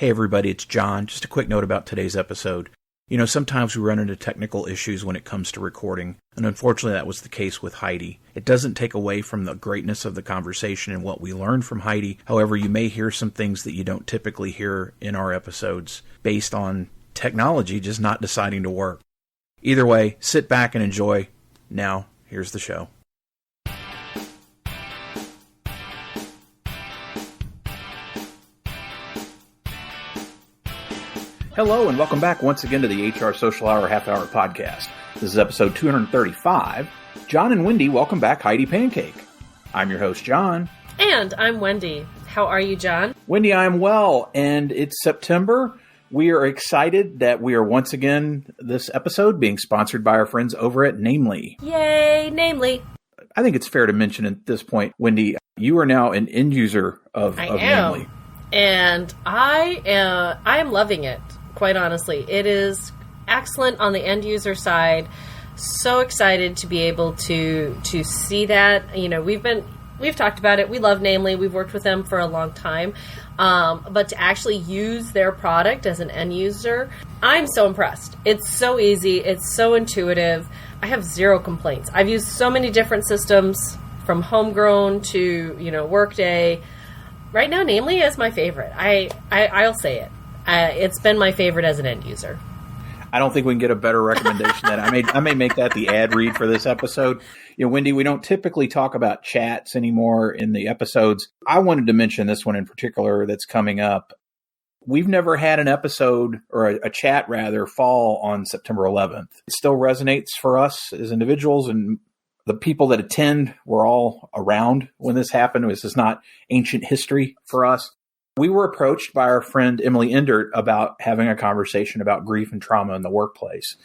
Hey everybody, it's John. Just a quick note about today's episode. You know, sometimes we run into technical issues when it comes to recording, and unfortunately that was the case with Heidi. It doesn't take away from the greatness of the conversation and what we learned from Heidi. However, you may hear some things that you don't typically hear in our episodes based on technology just not deciding to work. Either way, sit back and enjoy. Now, here's the show. Hello and welcome back once again to the HR Social Hour Half Hour Podcast. This is episode 235. Jon and Wendy, welcome back, Heidi Pancake. I'm your host, Jon. And I'm Wendy. How are you, Jon? Wendy, I'm well, and it's September. We are excited that we are once again, this episode, being sponsored by our friends over at Namely. Yay, Namely. I think it's fair to mention at this point, Wendy, you are now an end user of Namely. And I am loving it. Quite honestly, it is excellent on the end user side. So excited to be able to see that. You know, we've talked about it. We love Namely. We've worked with them for a long time. But to actually use their product as an end user, I'm so impressed. It's so easy. It's so intuitive. I have zero complaints. I've used so many different systems from homegrown to, Workday. Right now, Namely is my favorite. I'll say it. It's been my favorite as an end user. I don't think we can get a better recommendation than I may make that the ad read for this episode. You know, Wendy, we don't typically talk about chats anymore in the episodes. I wanted to mention this one in particular that's coming up. We've never had an episode or a chat rather fall on September 11th. It still resonates for us as individuals, and the people that attend were all around when this happened. This is not ancient history for us. We were approached by our friend Emily Endert about having a conversation about grief and trauma in the workplace.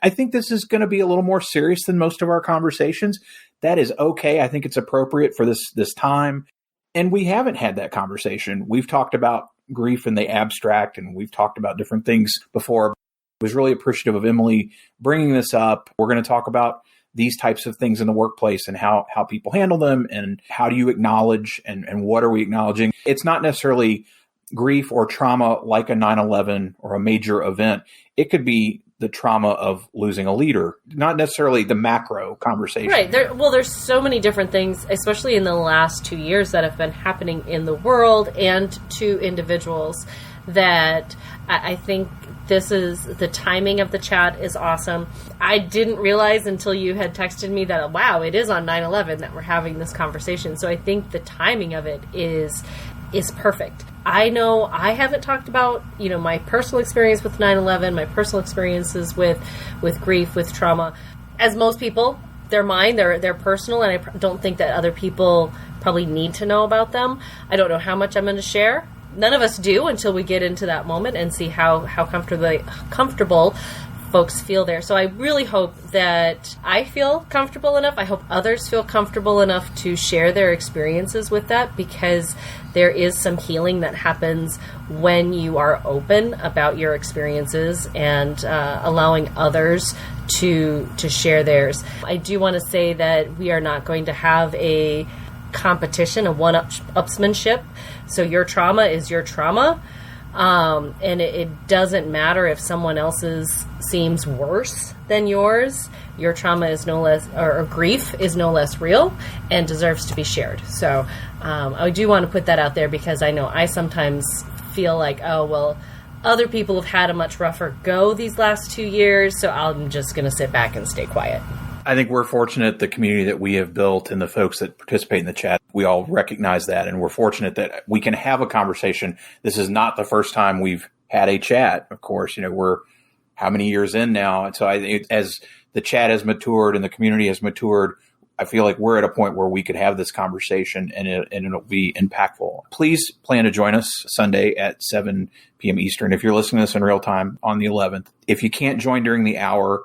I think this is going to be a little more serious than most of our conversations. That is okay. I think it's appropriate for this time. And we haven't had that conversation. We've talked about grief in the abstract, and we've talked about different things before. I was really appreciative of Emily bringing this up. We're going to talk about these types of things in the workplace and how people handle them, and how do you acknowledge and what are we acknowledging. It's not necessarily grief or trauma like a 9/11 or a major event. It could be the trauma of losing a leader, not necessarily the macro conversation. Right. There's so many different things, especially in the last 2 years, that have been happening in the world and to individuals, that I think the timing of the chat is awesome. I didn't realize until you had texted me that, wow, it is on 9/11 that we're having this conversation. So I think the timing of it is perfect. I know I haven't talked about, my personal experience with 9/11, my personal experiences with grief, with trauma. As most people, they're mine, they're personal, and I don't think that other people probably need to know about them. I don't know how much I'm going to share. None of us do until we get into that moment and see how comfortable folks feel there. So I really hope that I feel comfortable enough. I hope others feel comfortable enough to share their experiences with that, because there is some healing that happens when you are open about your experiences and allowing others to share theirs. I do want to say that we are not going to have a competition, a one-upsmanship. So your trauma is your trauma. And it doesn't matter if someone else's seems worse than yours. Your trauma is no less, or grief is no less real and deserves to be shared. So I do want to put that out there, because I know I sometimes feel like, oh, well, other people have had a much rougher go these last 2 years, so I'm just going to sit back and stay quiet. I think we're fortunate, the community that we have built and the folks that participate in the chat, we all recognize that, and we're fortunate that we can have a conversation. This is not the first time we've had a chat. Of course, we're how many years in now? And so as the chat has matured and the community has matured, I feel like we're at a point where we could have this conversation and it'll be impactful. Please plan to join us Sunday at 7 p.m. Eastern. If you're listening to this in real time on the 11th, if you can't join during the hour,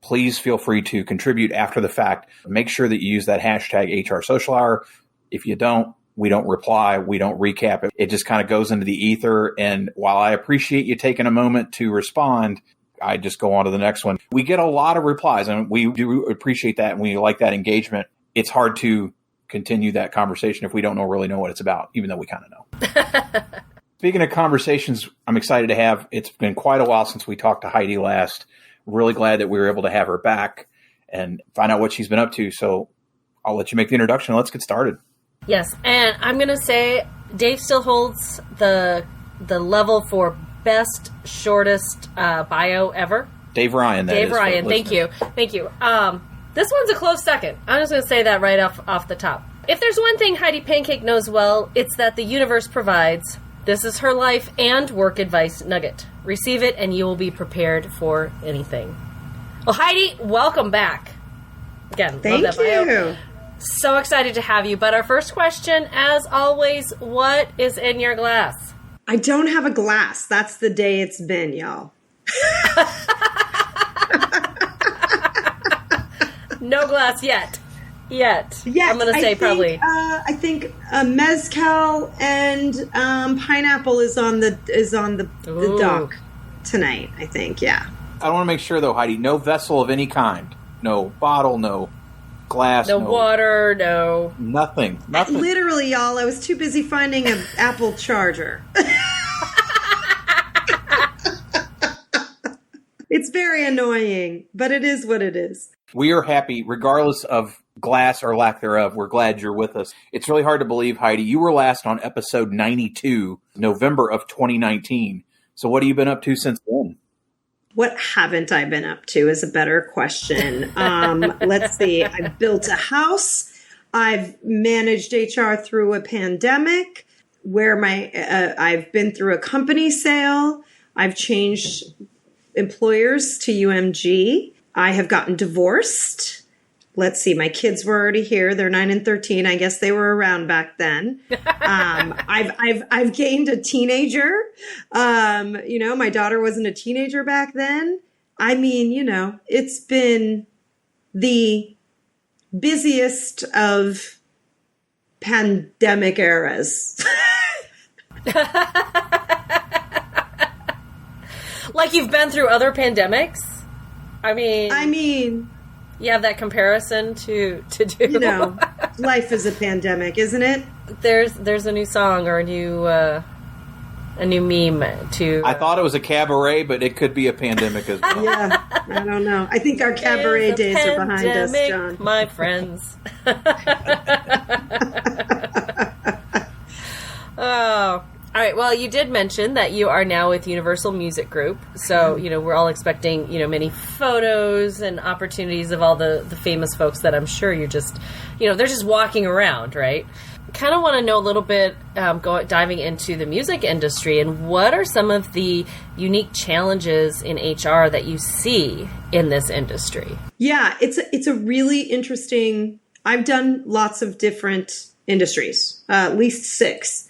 please feel free to contribute after the fact. Make sure that you use that hashtag HR Social Hour. If you don't, we don't reply. We don't recap it. It just kind of goes into the ether. And while I appreciate you taking a moment to respond, I just go on to the next one. We get a lot of replies, and we do appreciate that, and we like that engagement. It's hard to continue that conversation if we don't really know what it's about, even though we kind of know. Speaking of conversations I'm excited to have, it's been quite a while since we talked to Heidi last. Really glad that we were able to have her back and find out what she's been up to. So I'll let you make the introduction. Let's get started. Yes, and I'm going to say Dave still holds the level for best, shortest bio ever. Dave Ryan, Dave Ryan, thank you. This one's a close second. I'm just going to say that right off the top. If there's one thing Heidi Pancake knows well, it's that the universe provides. This is her life and work advice nugget. Receive it and you will be prepared for anything. Well, Heidi, welcome back. Again, thank love that bio. you. So excited to have you. But our first question, as always, what is in your glass? I don't have a glass. That's the day it's been, y'all. No glass yet. Yet. I'm going to say probably. I think mezcal and pineapple is on the dock tonight. I think. Yeah. I want to make sure though, Heidi, no vessel of any kind, no bottle, no glass, no water, no nothing. Literally, y'all. I was too busy finding an Apple charger. It's very annoying, but it is what it is. We are happy, regardless of glass or lack thereof. We're glad you're with us. It's really hard to believe, Heidi, you were last on episode 92, November of 2019. So what have you been up to since then? What haven't I been up to is a better question. Let's see. I've built a house. I've managed HR through a pandemic where I've been through a company sale. I've changed employers to UMG. I have gotten divorced. Let's see. My kids were already here. They're 9 and 13. I guess they were around back then. I've gained a teenager. My daughter wasn't a teenager back then. I mean, it's been the busiest of pandemic eras. Like you've been through other pandemics? I mean, you have that comparison to do. Life is a pandemic, isn't it? There's a new song or a new meme to. I thought it was a cabaret, but it could be a pandemic as well. Yeah, I don't know. I think our cabaret days are behind us, John. My friends. Oh. All right. Well, you did mention that you are now with Universal Music Group. So, we're all expecting, many photos and opportunities of all the famous folks that I'm sure you're just, they're just walking around, right? Kind of want to know a little bit, diving into the music industry and what are some of the unique challenges in HR that you see in this industry? Yeah, it's a really interesting, I've done lots of different industries, at least 6.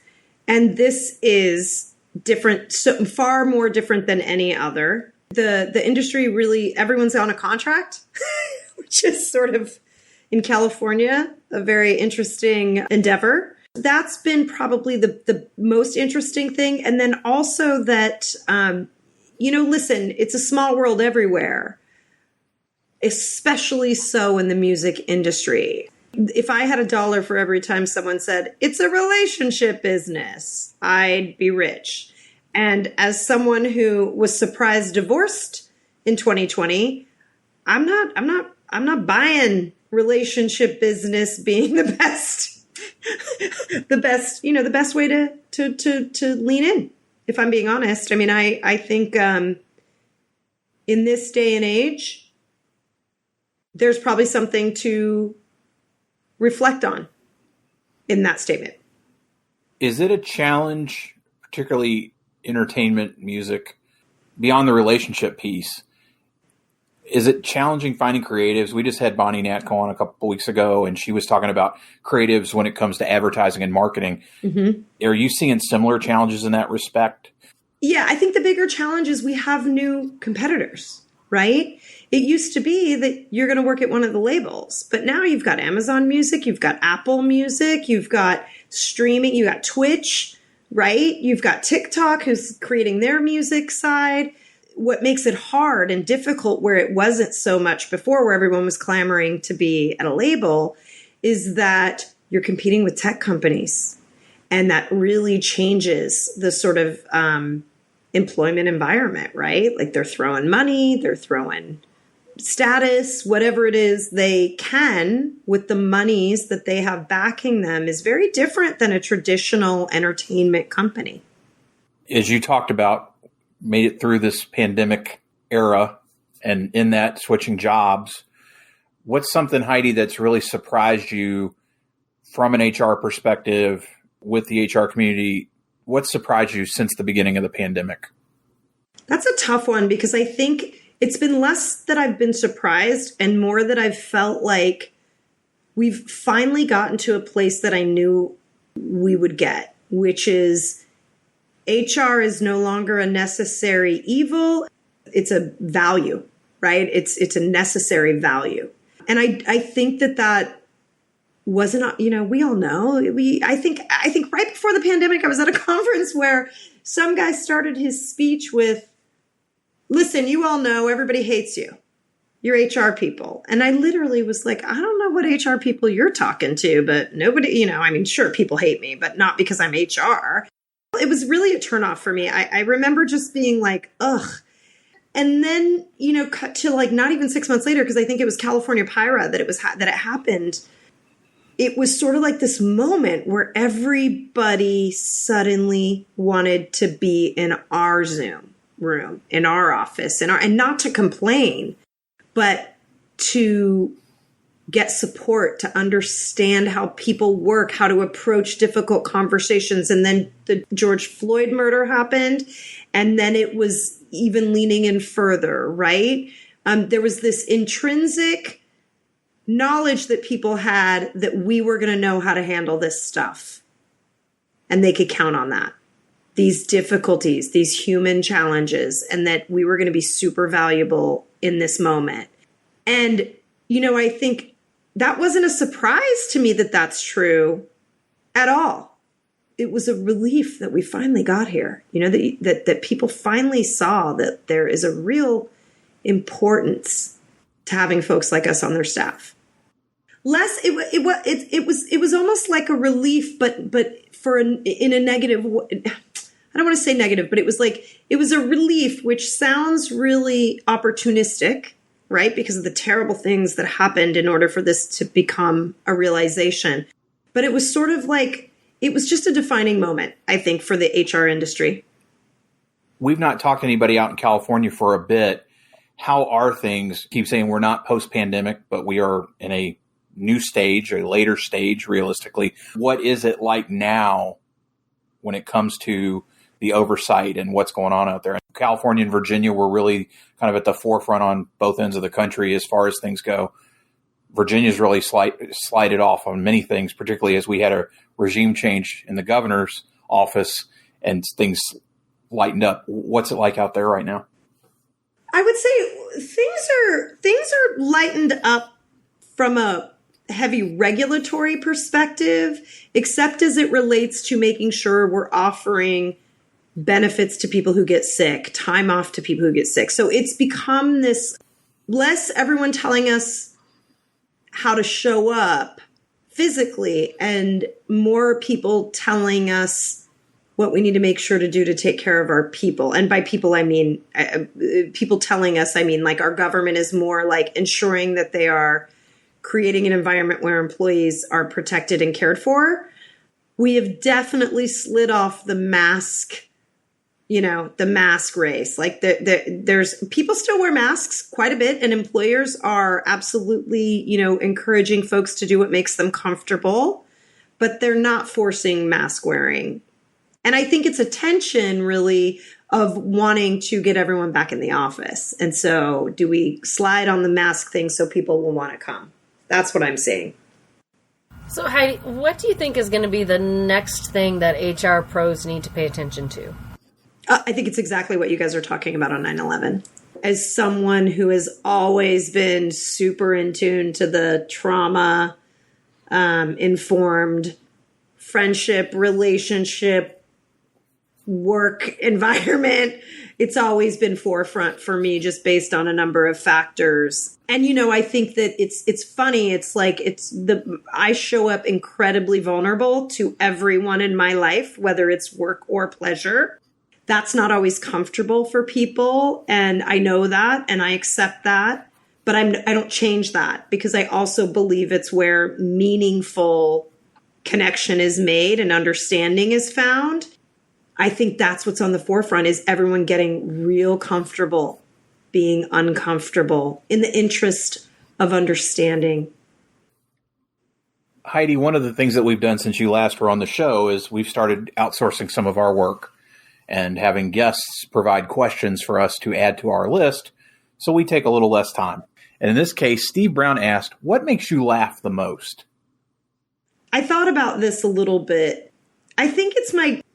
And this is different, so far more different than any other. The industry really, everyone's on a contract, which is sort of, in California, a very interesting endeavor. That's been probably the most interesting thing. And then also that, listen, it's a small world everywhere, especially so in the music industry. If I had $1 for every time someone said, it's a relationship business, I'd be rich. And as someone who was surprise divorced in 2020, I'm not buying relationship business being the best, the best way to lean in, if I'm being honest. I mean, I think, in this day and age, there's probably something to reflect on in that statement. Is it a challenge, particularly entertainment, music, beyond the relationship piece? Is it challenging finding creatives? We just had Bonnie Natko on a couple weeks ago, and she was talking about creatives when it comes to advertising and marketing. Mm-hmm. Are you seeing similar challenges in that respect? Yeah, I think the bigger challenge is we have new competitors, right? It used to be that you're going to work at one of the labels, but now you've got Amazon Music, you've got Apple Music, you've got streaming, you got Twitch, right? You've got TikTok who's creating their music side. What makes it hard and difficult where it wasn't so much before, where everyone was clamoring to be at a label, is that you're competing with tech companies. And that really changes the sort of employment environment, right? Like they're throwing money, they're throwing status, whatever it is they can with the monies that they have backing them is very different than a traditional entertainment company. As you talked about, made it through this pandemic era and in that switching jobs, what's something, Heidi, that's really surprised you from an HR perspective with the HR community? What surprised you since the beginning of the pandemic? That's a tough one because I think it's been less that I've been surprised and more that I've felt like we've finally gotten to a place that I knew we would get, which is HR is no longer a necessary evil. It's a value, right? It's a necessary value. And I think that wasn't, we all know, I think right before the pandemic, I was at a conference where some guy started his speech with, listen, you all know everybody hates you. You're HR people. And I literally was like, I don't know what HR people you're talking to, but nobody, sure, people hate me, but not because I'm HR. It was really a turnoff for me. I remember just being like, ugh. And then, cut to like not even 6 months later, because I think it was California Pyra that it happened. It was sort of like this moment where everybody suddenly wanted to be in our Zoom room, in our office, and not to complain, but to get support, to understand how people work, how to approach difficult conversations. And then the George Floyd murder happened, and then it was even leaning in further, right? There was this intrinsic knowledge that people had that we were going to know how to handle this stuff, and they could count on that. These difficulties, these human challenges, and that we were going to be super valuable in this moment. And, I think that wasn't a surprise to me that that's true at all. It was a relief that we finally got here, that people finally saw that there is a real importance to having folks like us on their staff. It was almost like a relief, but in a negative way. I don't want to say negative, but it was a relief, which sounds really opportunistic, right? Because of the terrible things that happened in order for this to become a realization. But it was sort of like, it was just a defining moment, I think, for the HR industry. We've not talked to anybody out in California for a bit. How are things? Keep saying we're not post-pandemic, but we are in a new stage, a later stage, realistically. What is it like now when it comes to the oversight and what's going on out there? California and Virginia were really kind of at the forefront on both ends of the country as far as things go. Virginia's really slided off on many things, particularly as we had a regime change in the governor's office and things lightened up. What's it like out there right now? I would say things are lightened up from a heavy regulatory perspective, except as it relates to making sure we're offering benefits to people who get sick, time off to people who get sick. So it's become this less everyone telling us how to show up physically and more people telling us what we need to make sure to do to take care of our people. And by people, I mean, people telling us, I mean, like our government is more like ensuring that they are creating an environment where employees are protected and cared for. We have definitely slid off the mask, the mask race. Like there's people still wear masks quite a bit, and employers are absolutely, encouraging folks to do what makes them comfortable, but they're not forcing mask wearing. And I think it's a tension really of wanting to get everyone back in the office. And so do we slide on the mask thing so people will want to come? That's what I'm saying. So Heidi, what do you think is going to be the next thing that HR pros need to pay attention to? I think it's exactly what you guys are talking about on 9/11. As someone who has always been super in tune to the trauma, informed friendship, relationship, work environment, it's always been forefront for me just based on a number of factors. And, I think that it's funny. It's like I show up incredibly vulnerable to everyone in my life, whether it's work or pleasure. That's not always comfortable for people. And I know that and I accept that. But I don't change that because I also believe it's where meaningful connection is made and understanding is found. I think that's what's on the forefront is everyone getting real comfortable being uncomfortable in the interest of understanding. Heidi, one of the things that we've done since you last were on the show is we've started outsourcing some of our work and having guests provide questions for us to add to our list, so we take a little less time. And in this case, Steve Brown asked, what makes you laugh the most? I thought about this a little bit. I think it's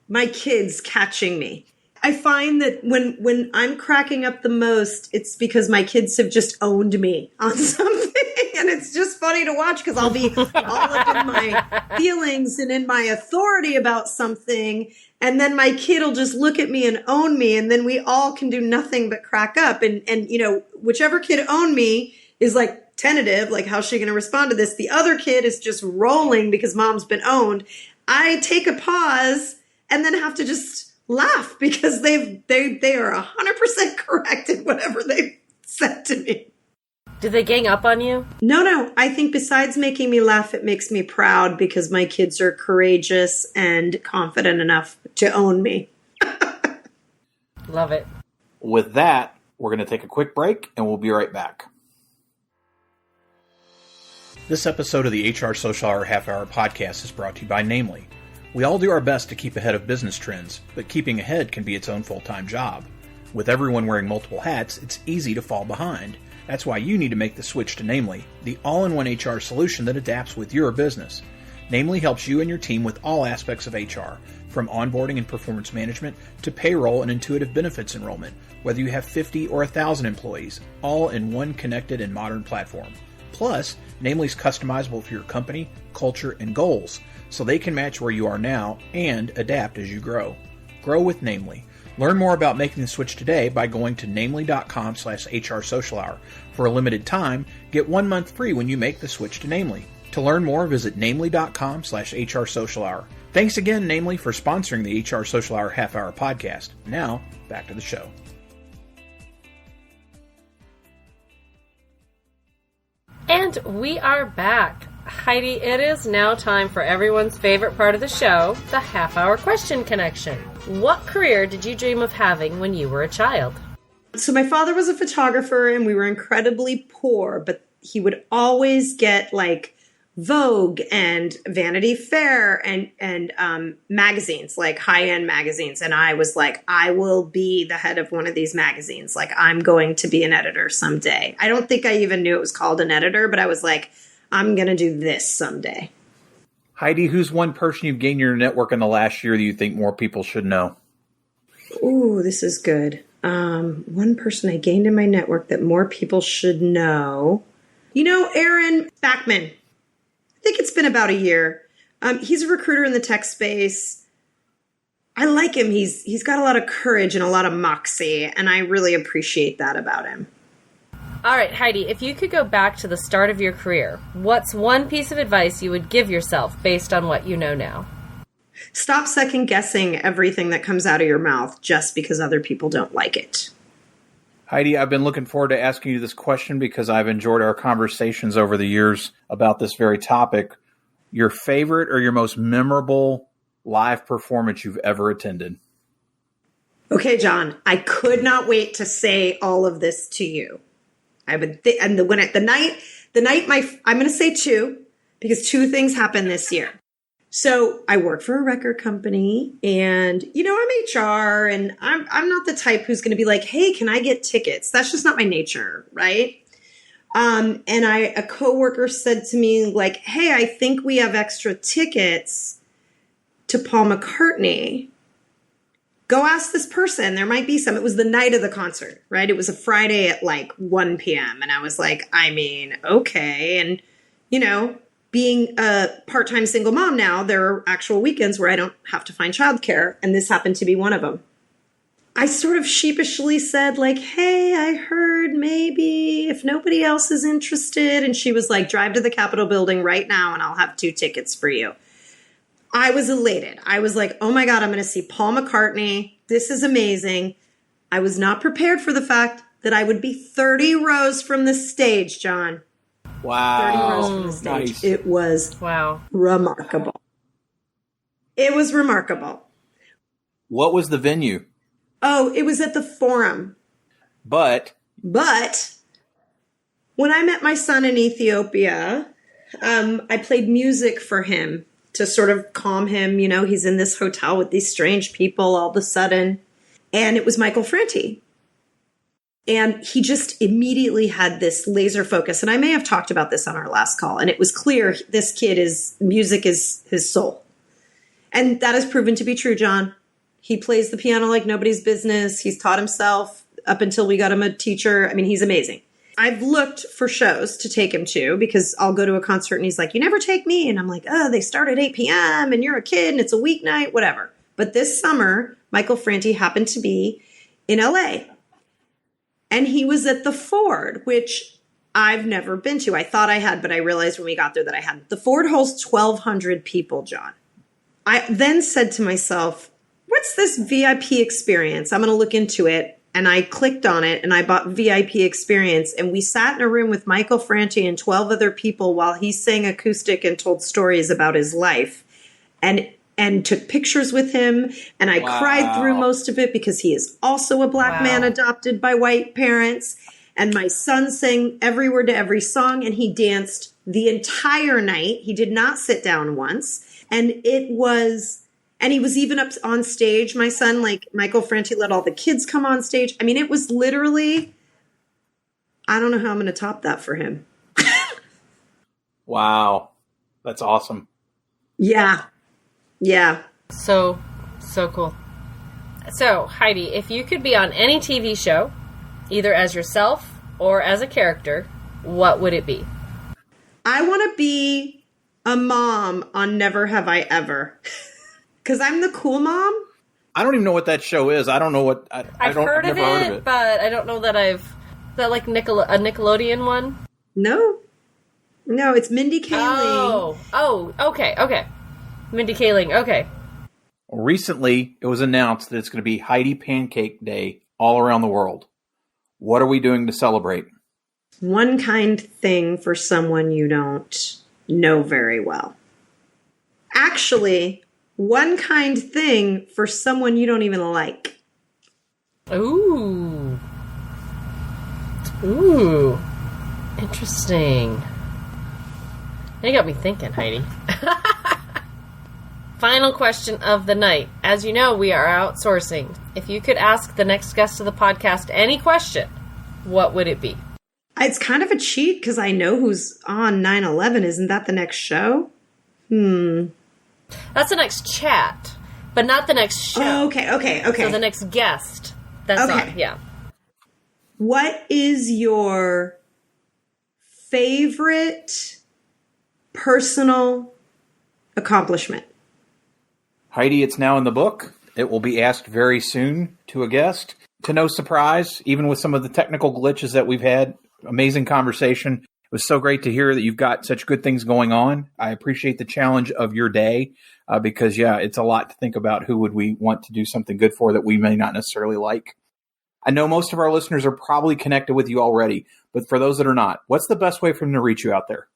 my kids catching me. I find that when I'm cracking up the most, it's because my kids have just owned me on something. And it's just funny to watch because I'll be all up in my feelings and in my authority about something. And then my kid will just look at me and own me. And then we all can do nothing but crack up. And whichever kid owned me is like tentative, like how's she going to respond to this? The other kid is just rolling because mom's been owned. I take a pause and then have to just laugh because they are 100% correct in whatever they've said to me. Do they gang up on you? No. I think besides making me laugh, it makes me proud because my kids are courageous and confident enough to own me. Love it. With that, we're going to take a quick break and we'll be right back. This episode of the HR Social Hour Half Hour podcast is brought to you by Namely. We all do our best to keep ahead of business trends, but keeping ahead can be its own full-time job. With everyone wearing multiple hats, it's easy to fall behind. That's why you need to make the switch to Namely, the all-in-one HR solution that adapts with your business. Namely helps you and your team with all aspects of HR, from onboarding and performance management to payroll and intuitive benefits enrollment, whether you have 50 or 1,000 employees, all in one connected and modern platform. Plus, Namely's customizable for your company, culture, and goals, so they can match where you are now and adapt as you grow. Grow with Namely. Learn more about making the switch today by going to namely.com/HR Social Hour. For a limited time, get 1 month free when you make the switch to Namely. To learn more, visit namely.com/HR Social Hour. Thanks again, Namely, for sponsoring the HR Social Hour Half Hour podcast. Now, back to the show. And we are back. Heidi, it is now time for everyone's favorite part of the show, the half-hour question connection. What career did you dream of having when you were a child? So my father was a photographer and we were incredibly poor, but he would always get like Vogue and Vanity Fair and magazines, like high-end magazines. And I was like, I will be the head of one of these magazines. Like, I'm going to be an editor someday. I don't think I even knew it was called an editor, but I was like, I'm going to do this someday. Heidi, who's one person you've gained your network in the last year that you think more people should know? Ooh, this is good. One person I gained in my network that more people should know. Aaron Backman. I think it's been about a year. He's a recruiter in the tech space. I like him. He's got a lot of courage and a lot of moxie, and I really appreciate that about him. All right, Heidi, if you could go back to the start of your career, what's one piece of advice you would give yourself based on what you know now? Stop second guessing everything that comes out of your mouth just because other people don't like it. Heidi, I've been looking forward to asking you this question because I've enjoyed our conversations over the years about this very topic. Your favorite or your most memorable live performance you've ever attended? Okay, Jon, I could not wait to say all of this to you. I'm going to say two, because two things happened this year. So I work for a record company and, I'm HR and I'm not the type who's going to be like, hey, can I get tickets? That's just not my nature. Right. And a coworker said to me like, hey, I think we have extra tickets to Paul McCartney. Go ask this person. There might be some. It was the night of the concert, right? It was a Friday at like 1 p.m. And I was like, okay. And, being a part-time single mom now, there are actual weekends where I don't have to find childcare, and this happened to be one of them. I sort of sheepishly said, like, hey, I heard maybe if nobody else is interested. And she was like, drive to the Capitol building right now and I'll have 2 tickets for you. I was elated. I was like, oh my God, I'm going to see Paul McCartney. This is amazing. I was not prepared for the fact that I would be 30 rows from the stage, Jon. Wow. 30 rows from the stage. Nice. It was remarkable. It was remarkable. What was the venue? Oh, it was at the Forum. But when I met my son in Ethiopia, I played music for him to sort of calm him. You know, he's in this hotel with these strange people all of a sudden. And it was Michael Franti. And he just immediately had this laser focus. And I may have talked about this on our last call. And it was clear this kid music is his soul. And that has proven to be true, Jon. He plays the piano like nobody's business. He's taught himself up until we got him a teacher. I mean, he's amazing. I've looked for shows to take him to because I'll go to a concert and he's like, you never take me. And I'm like, oh, they start at 8 p.m. and you're a kid and it's a weeknight, whatever. But this summer, Michael Franti happened to be in LA. And he was at the Ford, which I've never been to. I thought I had, but I realized when we got there that I hadn't. The Ford holds 1,200 people, Jon. I then said to myself, what's this VIP experience? I'm going to look into it. And I clicked on it and I bought VIP experience. And we sat in a room with Michael Franti and 12 other people while he sang acoustic and told stories about his life and took pictures with him. And I cried through most of it because he is also a black man adopted by white parents. And my son sang every word to every song and he danced the entire night. He did not sit down once. And he was even up on stage, my son, like Michael Franti let all the kids come on stage. I mean, it was literally, I don't know how I'm going to top that for him. Wow. That's awesome. Yeah. So cool. So, Heidi, if you could be on any TV show, either as yourself or as a character, what would it be? I want to be a mom on Never Have I Ever. Because I'm the cool mom. I don't even know what that show is. I don't know what... I've heard of it, but I don't know that Is that like a Nickelodeon one? No, it's Mindy Kaling. Oh, okay. Mindy Kaling, okay. Recently, it was announced that it's going to be Heidi Pancake Day all around the world. What are we doing to celebrate? One kind thing for someone you don't know very well. Actually... one kind thing for someone you don't even like. Ooh. Interesting. You got me thinking, Heidi. Final question of the night. As you know, we are outsourcing. If you could ask the next guest of the podcast any question, what would it be? It's kind of a cheat because I know who's on 9/11. Isn't that the next show? That's the next chat, but not the next show. Oh, okay. So the next guest that's on, yeah. What is your favorite personal accomplishment? Heidi, it's now in the book. It will be asked very soon to a guest. To no surprise, even with some of the technical glitches that we've had, amazing conversation. It was so great to hear that you've got such good things going on. I appreciate the challenge of your day because, it's a lot to think about. Who would we want to do something good for that we may not necessarily like? I know most of our listeners are probably connected with you already, but for those that are not, what's the best way for them to reach you out there?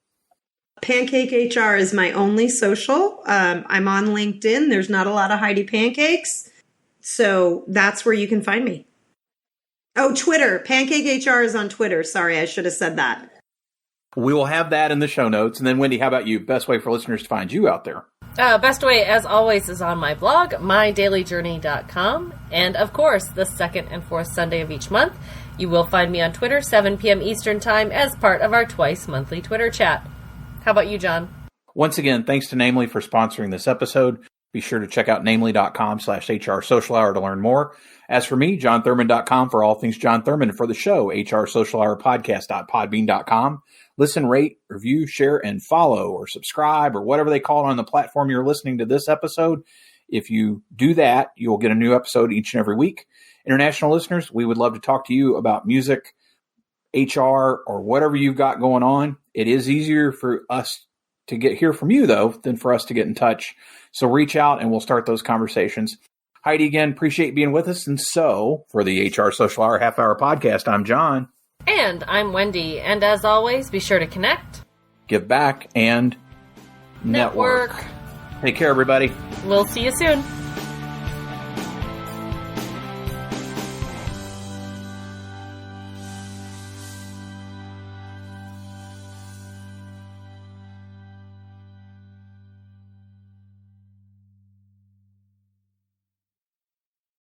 Pancake HR is my only social. I'm on LinkedIn. There's not a lot of Heidi Pancakes. So that's where you can find me. Oh, Twitter. Pancake HR is on Twitter. Sorry, I should have said that. We will have that in the show notes. And then, Wendy, how about you? Best way for listeners to find you out there? Best way, as always, is on my blog, mydailyjourney.com. And, of course, the second and fourth Sunday of each month, you will find me on Twitter, 7 p.m. Eastern Time, as part of our twice-monthly Twitter chat. How about you, Jon? Once again, thanks to Namely for sponsoring this episode. Be sure to check out namely.com/HR Social Hour to learn more. As for me, johnthurman.com for all things Jon Thurman. And for the show, HR Social Hour Podcast.podbean.com. Listen, rate, review, share, and follow or subscribe or whatever they call it on the platform you're listening to this episode. If you do that, you will get a new episode each and every week. International listeners, we would love to talk to you about music, HR, or whatever you've got going on. It is easier for us to hear from you, though, than for us to get in touch. So reach out and we'll start those conversations. Heidi, again, appreciate being with us. And so for the HR Social Hour Half Hour Podcast, I'm Jon. And I'm Wendy. And as always, be sure to connect, give back, and network. Network. Take care, everybody. We'll see you soon.